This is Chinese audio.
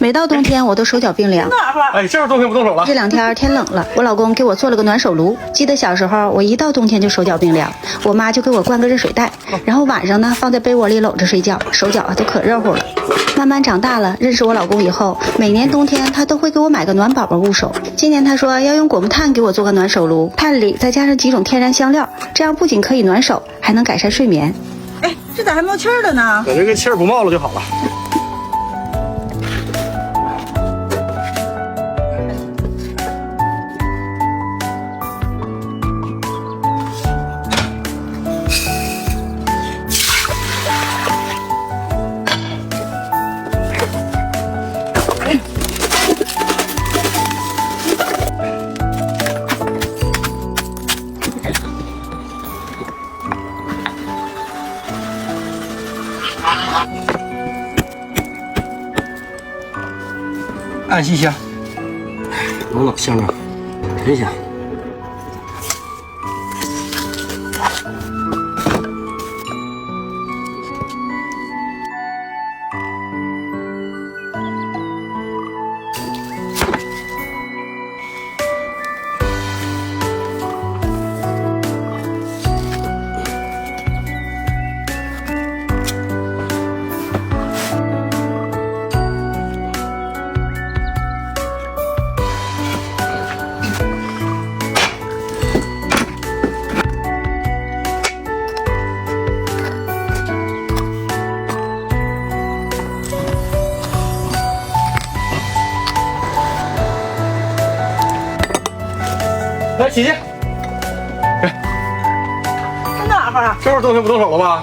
每到冬天我都手脚冰凉。哎，这会儿冬天不动手了。这2天天冷了，我老公给我做了个暖手炉。记得小时候，我一到冬天就手脚冰凉，我妈就给我灌个热水袋，然后晚上呢放在被窝里搂着睡觉，手脚都可热乎了。慢慢长大了，认识我老公以后，每年冬天他都会给我买个暖宝宝捂手。今年他说要用果木炭给我做个暖手炉，炭里再加上几种天然香料，这样不仅可以暖手，还能改善睡眠。哎，这咋还冒气儿了呢？等这个气儿不冒了就好了。按细香，冷冷香着，真香。来，起去。这哪会儿啊？这会儿冬天不动手了吧？